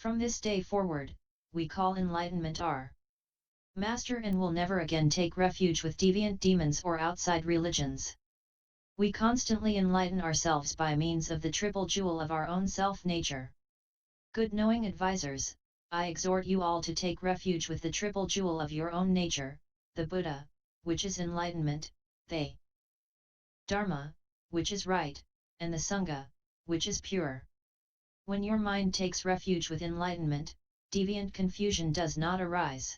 From this day forward, we call enlightenment our master and will never again take refuge with deviant demons or outside religions. We constantly enlighten ourselves by means of the triple jewel of our own self-nature. Good knowing advisors, I exhort you all to take refuge with the triple jewel of your own nature, the Buddha, which is enlightenment, the Dharma, which is right, and the Sangha, which is pure. When your mind takes refuge with enlightenment, deviant confusion does not arise.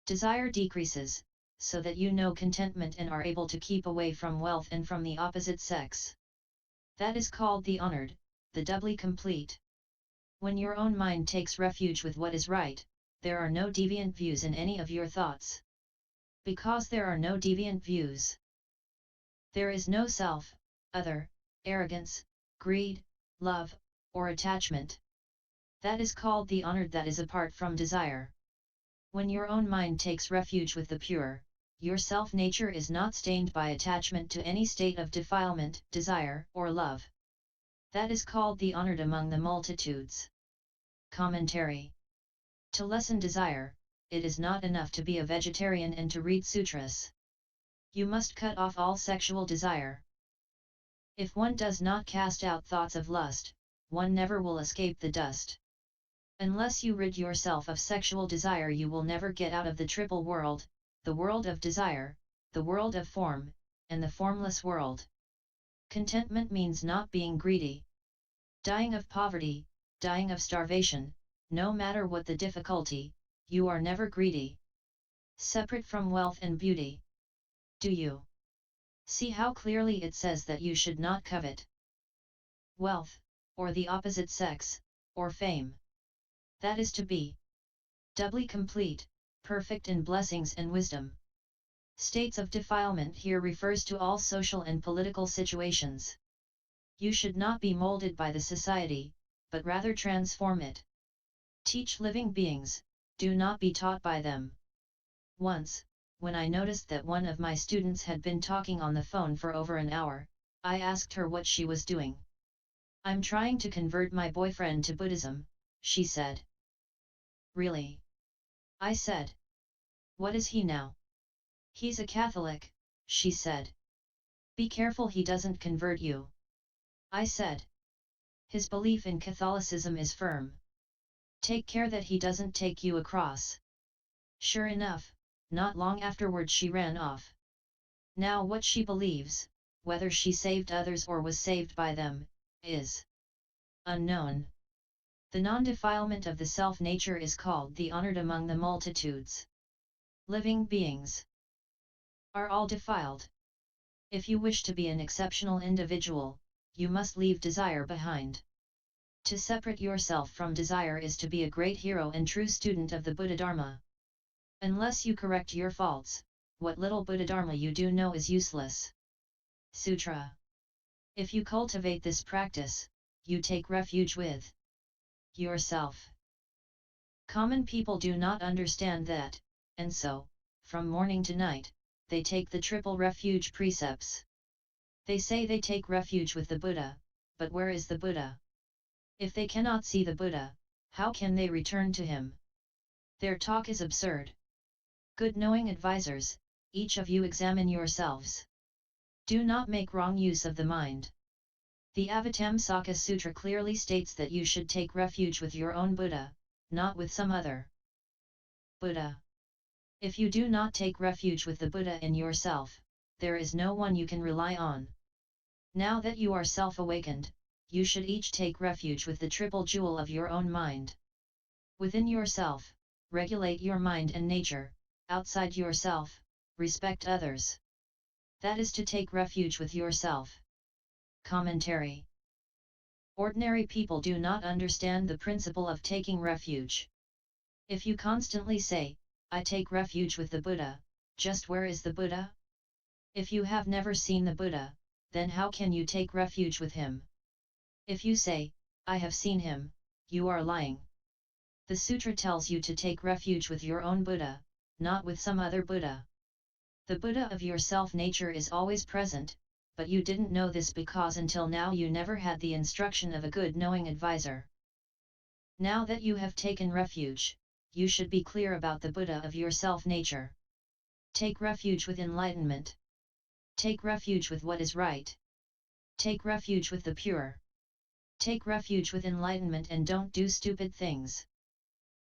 Desire decreases, so that you know contentment and are able to keep away from wealth and from the opposite sex. That is called the honored, the doubly complete. When your own mind takes refuge with what is right, there are no deviant views in any of your thoughts. Because there are no deviant views, there is no self, other, arrogance, greed, love, or attachment. That is called the honored, that is apart from desire. When your own mind takes refuge with the pure, your self-nature is not stained by attachment to any state of defilement, desire, or love. That is called the honored among the multitudes. Commentary. To lessen desire, it is not enough to be a vegetarian and to read sutras. You must cut off all sexual desire. If one does not cast out thoughts of lust, one never will escape the dust. Unless you rid yourself of sexual desire, you will never get out of the triple world, the world of desire, the world of form, and the formless world. Contentment means not being greedy. Dying of poverty, dying of starvation, no matter what the difficulty, you are never greedy. Separate from wealth and beauty. Do you see how clearly it says that you should not covet wealth, or the opposite sex, or fame? That is to be doubly complete, perfect in blessings and wisdom. States of defilement here refers to all social and political situations. You should not be molded by the society, but rather transform it. Teach living beings, do not be taught by them. Once, when I noticed that one of my students had been talking on the phone for over an hour, I asked her what she was doing. "I'm trying to convert my boyfriend to Buddhism," she said. "Really?" I said. "What is he now?" "He's a Catholic," she said. "Be careful he doesn't convert you," I said. "His belief in Catholicism is firm. Take care that he doesn't take you across." Sure enough, not long afterward she ran off. Now what she believes, whether she saved others or was saved by them, is unknown. The non-defilement of the self-nature is called the honored among the multitudes. Living beings are all defiled. If you wish to be an exceptional individual, you must leave desire behind. To separate yourself from desire is to be a great hero and true student of the Buddha Dharma. Unless you correct your faults, what little Buddha Dharma you do know is useless. Sutra. If you cultivate this practice, you take refuge with yourself. Common people do not understand that, and so, from morning to night, they take the triple-refuge precepts. They say they take refuge with the Buddha, but where is the Buddha? If they cannot see the Buddha, how can they return to him? Their talk is absurd. Good knowing advisors, each of you examine yourselves. Do not make wrong use of the mind. The Avatamsaka Sutra clearly states that you should take refuge with your own Buddha, not with some other Buddha. If you do not take refuge with the Buddha in yourself, there is no one you can rely on. Now that you are self-awakened, you should each take refuge with the triple jewel of your own mind. Within yourself, regulate your mind and nature. Outside yourself, respect others. That is to take refuge with yourself. Commentary. Ordinary people do not understand the principle of taking refuge. If you constantly say, "I take refuge with the Buddha," just where is the Buddha? If you have never seen the Buddha, then how can you take refuge with him? If you say, "I have seen him," you are lying. The sutra tells you to take refuge with your own Buddha, not with some other Buddha. The Buddha of your self-nature is always present, but you didn't know this because until now you never had the instruction of a good knowing advisor. Now that you have taken refuge, you should be clear about the Buddha of your self-nature. Take refuge with enlightenment. Take refuge with what is right. Take refuge with the pure. Take refuge with enlightenment and don't do stupid things.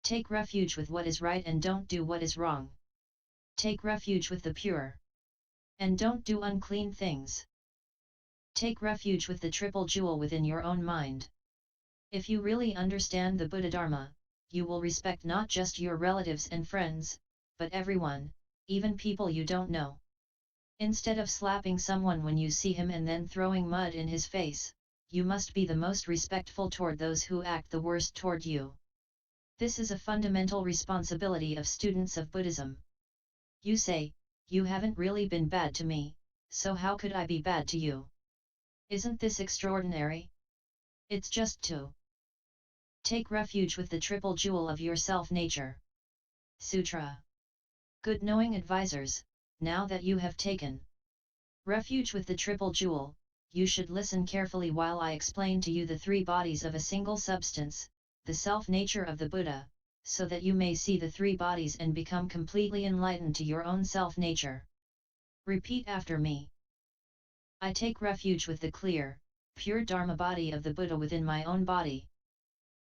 Take refuge with what is right and don't do what is wrong. Take refuge with the pure. And don't do unclean things. Take refuge with the triple jewel within your own mind. If you really understand the Buddha Dharma, you will respect not just your relatives and friends, but everyone, even people you don't know. Instead of slapping someone when you see him and then throwing mud in his face, you must be the most respectful toward those who act the worst toward you. This is a fundamental responsibility of students of Buddhism. You say, you haven't really been bad to me, so how could I be bad to you? Isn't this extraordinary? It's just to take refuge with the triple jewel of your self-nature. Sutra. Good knowing advisors, now that you have taken refuge with the triple jewel, you should listen carefully while I explain to you the three bodies of a single substance, the self-nature of the Buddha, so that you may see the three bodies and become completely enlightened to your own self-nature. Repeat after me. I take refuge with the clear, pure Dharma body of the Buddha within my own body.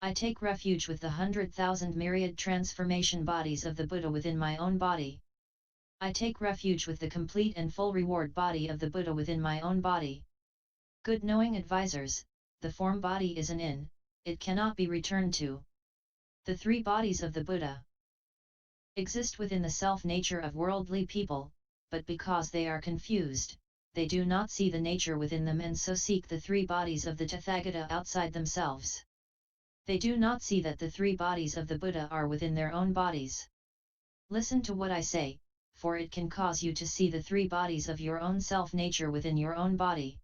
I take refuge with the 100,000 myriad transformation bodies of the Buddha within my own body. I take refuge with the complete and full reward body of the Buddha within my own body. Good knowing advisors, the form body is an in, it cannot be returned to. The three bodies of the Buddha exist within the self-nature of worldly people, but because they are confused, they do not see the nature within them and so seek the three bodies of the Tathagata outside themselves. They do not see that the three bodies of the Buddha are within their own bodies. Listen to what I say, for it can cause you to see the three bodies of your own self-nature within your own body.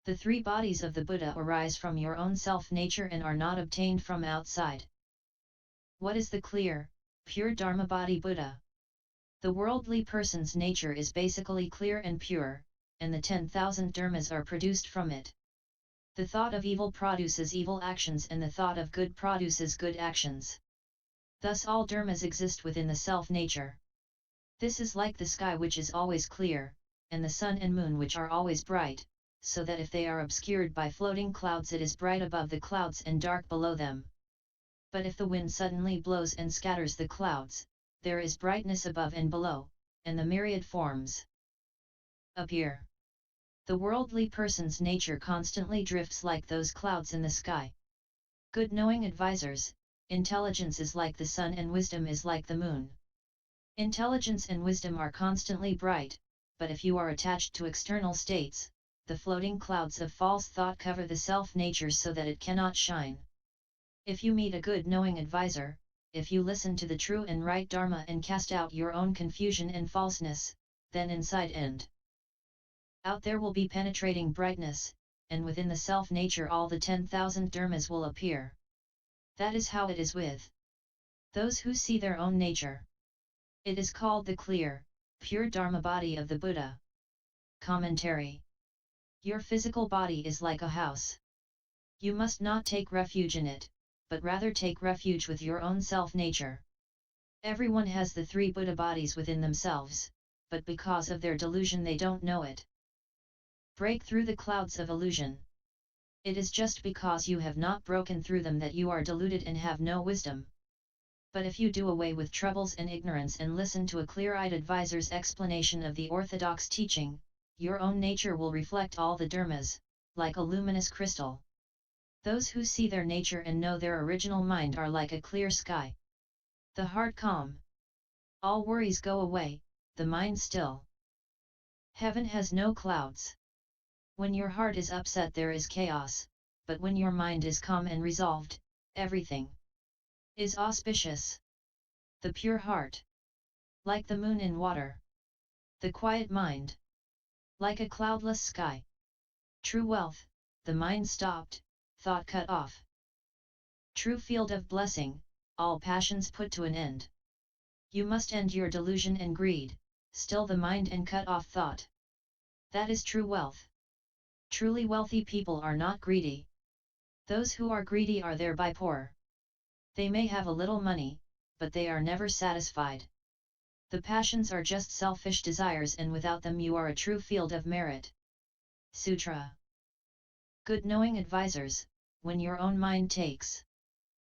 The three bodies of the Buddha arise from your own self-nature and are not obtained from outside. What is the clear, pure Dharma body Buddha? The worldly person's nature is basically clear and pure, and the 10,000 dharmas are produced from it. The thought of evil produces evil actions and the thought of good produces good actions. Thus all dharmas exist within the self-nature. This is like the sky which is always clear, and the sun and moon which are always bright, so that if they are obscured by floating clouds it is bright above the clouds and dark below them. But if the wind suddenly blows and scatters the clouds, there is brightness above and below, and the myriad forms appear. The worldly person's nature constantly drifts like those clouds in the sky. Good knowing advisors, intelligence is like the sun and wisdom is like the moon. Intelligence and wisdom are constantly bright, but if you are attached to external states, the floating clouds of false thought cover the self-nature so that it cannot shine. If you meet a good knowing advisor, if you listen to the true and right Dharma and cast out your own confusion and falseness, then inside and out there will be penetrating brightness, and within the self-nature all the 10,000 dharmas will appear. That is how it is with those who see their own nature. It is called the clear, pure Dharma body of the Buddha. Commentary. Your physical body is like a house. You must not take refuge in it, but rather take refuge with your own self-nature. Everyone has the three Buddha bodies within themselves, but because of their delusion they don't know it. Break through the clouds of illusion. It is just because you have not broken through them that you are deluded and have no wisdom. But if you do away with troubles and ignorance and listen to a clear-eyed advisor's explanation of the orthodox teaching, your own nature will reflect all the dharmas, like a luminous crystal. Those who see their nature and know their original mind are like a clear sky. The heart calm. All worries go away, the mind still. Heaven has no clouds. When your heart is upset there is chaos, but when your mind is calm and resolved, everything is auspicious. The pure heart. Like the moon in water. The quiet mind. Like a cloudless sky. True wealth, the mind stopped, thought cut off. True field of blessing, all passions put to an end. You must end your delusion and greed, still the mind and cut off thought. That is true wealth. Truly wealthy people are not greedy. Those who are greedy are thereby poor. They may have a little money, but they are never satisfied. The passions are just selfish desires, and without them you are a true field of merit. Sutra. Good knowing advisors, when your own mind takes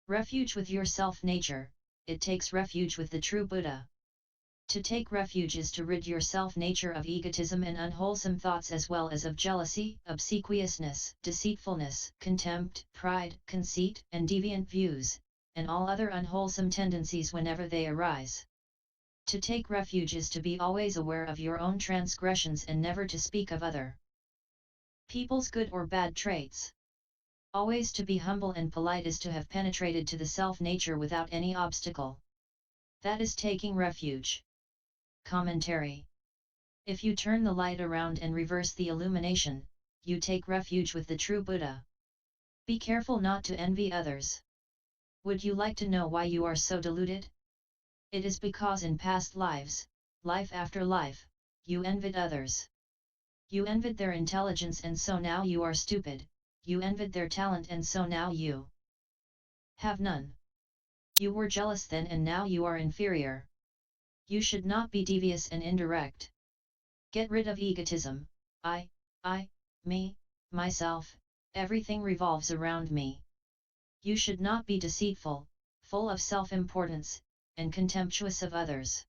refuge with your self-nature, it takes refuge with the true Buddha. To take refuge is to rid your self-nature of egotism and unwholesome thoughts, as well as of jealousy, obsequiousness, deceitfulness, contempt, pride, conceit, and deviant views, and all other unwholesome tendencies whenever they arise. To take refuge is to be always aware of your own transgressions and never to speak of other people's good or bad traits. Always to be humble and polite is to have penetrated to the self-nature without any obstacle. That is taking refuge. Commentary. If you turn the light around and reverse the illumination, you take refuge with the true Buddha. Be careful not to envy others. Would you like to know why you are so deluded? It is because in past lives, life after life, you envied others. You envied their intelligence, and so now you are stupid. You envied their talent, and so now you have none. You were jealous then, and now you are inferior. You should not be devious and indirect. Get rid of egotism. I, me, myself, everything revolves around me. You should not be deceitful, full of self-importance, and contemptuous of others.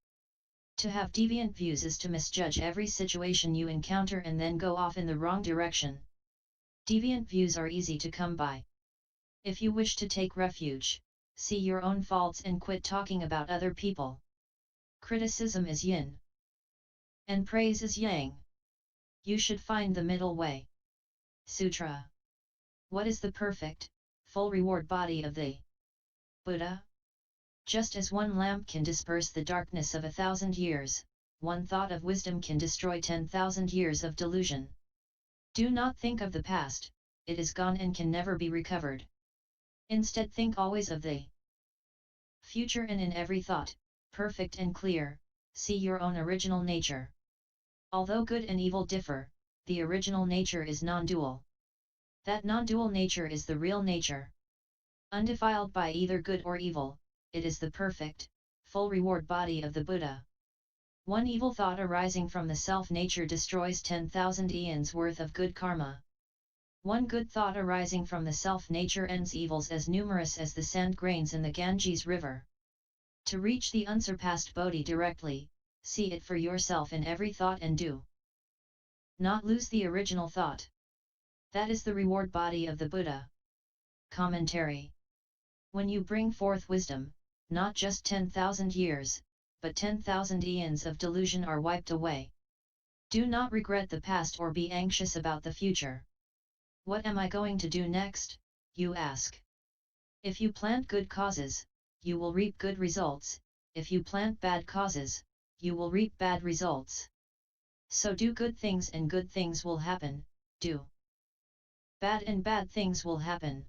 To have deviant views is to misjudge every situation you encounter and then go off in the wrong direction. Deviant views are easy to come by. If you wish to take refuge, see your own faults and quit talking about other people. Criticism is yin, and praise is yang. You should find the middle way. Sutra. What is the perfect, full reward body of the Buddha? Just as one lamp can disperse the darkness of 1,000 years, one thought of wisdom can destroy 10,000 years of delusion. Do not think of the past, it is gone and can never be recovered. Instead, think always of the future, and in every thought, perfect and clear, see your own original nature. Although good and evil differ, the original nature is non-dual. That non-dual nature is the real nature. Undefiled by either good or evil, it is the perfect, full reward body of the Buddha. One evil thought arising from the self-nature destroys 10,000 eons worth of good karma. One good thought arising from the self-nature ends evils as numerous as the sand grains in the Ganges River. To reach the unsurpassed Bodhi directly, see it for yourself in every thought and do not lose the original thought. That is the reward body of the Buddha. Commentary. When you bring forth wisdom, not just 10,000 years, but 10,000 eons of delusion are wiped away. Do not regret the past or be anxious about the future. What am I going to do next, you ask? If you plant good causes, you will reap good results. If you plant bad causes, you will reap bad results. So do good things and good things will happen, do bad and bad things will happen.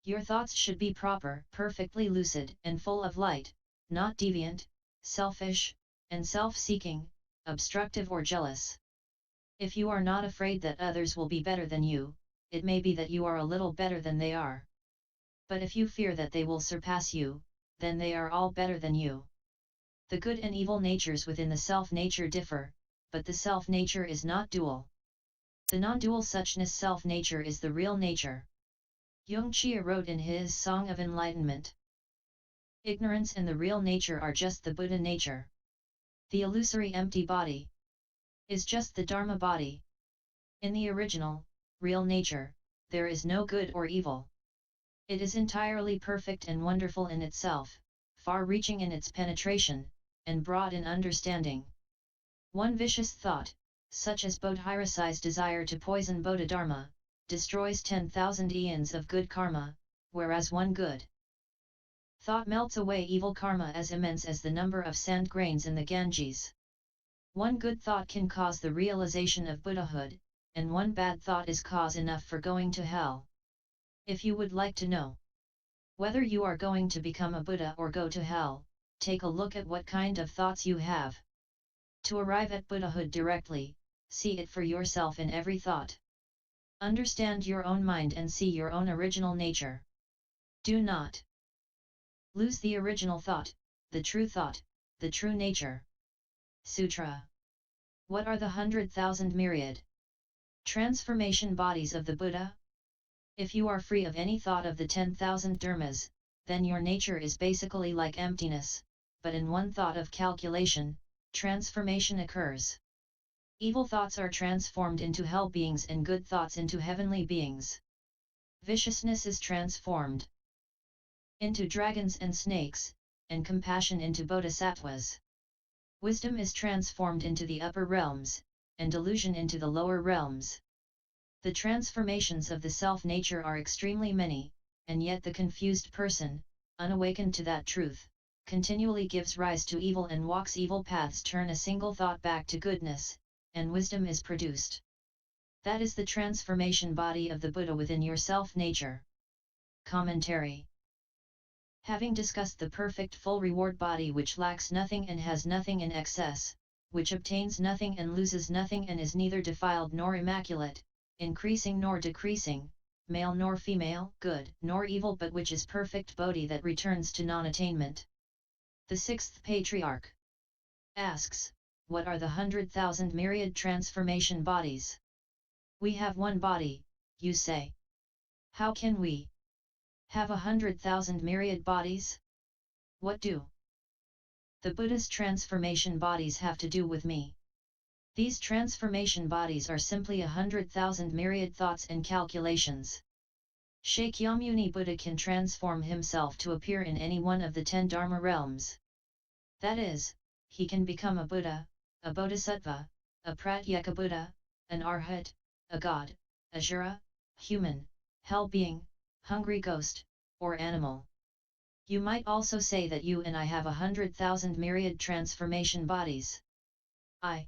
Your thoughts should be proper, perfectly lucid, and full of light, not deviant, selfish, and self-seeking, obstructive or jealous. If you are not afraid that others will be better than you, it may be that you are a little better than they are. But if you fear that they will surpass you, then they are all better than you. The good and evil natures within the self-nature differ, but the self-nature is not dual. The non-dual suchness self-nature is the real nature. Yung Chia wrote in his Song of Enlightenment, ignorance and the real nature are just the Buddha nature. The illusory empty body is just the Dharma body. In the original, real nature, there is no good or evil. It is entirely perfect and wonderful in itself, far-reaching in its penetration, and broad in understanding. One vicious thought, such as Bodhirasi's desire to poison Bodhidharma, destroys 10,000 eons of good karma, whereas one good thought melts away evil karma as immense as the number of sand grains in the Ganges. One good thought can cause the realization of Buddhahood, and one bad thought is cause enough for going to hell. If you would like to know whether you are going to become a Buddha or go to hell, take a look at what kind of thoughts you have. To arrive at Buddhahood directly, see it for yourself in every thought. Understand your own mind and see your own original nature. Do not Lose the original thought, the true nature. Sutra. What are the 100,000 myriad transformation bodies of the Buddha? If you are free of any thought of the 10,000 dharmas, then your nature is basically like emptiness, but in one thought of calculation, transformation occurs. Evil thoughts are transformed into hell beings and good thoughts into heavenly beings. Viciousness is transformed into dragons and snakes, and compassion into bodhisattvas. Wisdom is transformed into the upper realms, and delusion into the lower realms. The transformations of the self-nature are extremely many, and yet the confused person, unawakened to that truth, continually gives rise to evil and walks evil paths. Turn a single thought back to goodness, and wisdom is produced. That is the transformation body of the Buddha within your self-nature. Commentary. Having discussed the perfect full reward body which lacks nothing and has nothing in excess, which obtains nothing and loses nothing and is neither defiled nor immaculate, increasing nor decreasing, male nor female, good nor evil, but which is perfect bodhi that returns to non-attainment. The sixth patriarch asks, what are the 100,000 myriad transformation bodies? We have one body, you say. How can we have 100,000 myriad bodies? What do the Buddha's transformation bodies have to do with me? These transformation bodies are simply 100,000 myriad thoughts and calculations. Shakyamuni Buddha can transform himself to appear in any one of the 10 Dharma realms. That is, he can become a Buddha, a Bodhisattva, a Pratyeka Buddha, an Arhat, a god, Asura, human, hell being, hungry ghost, or animal. You might also say that you and I have 100,000 myriad transformation bodies. I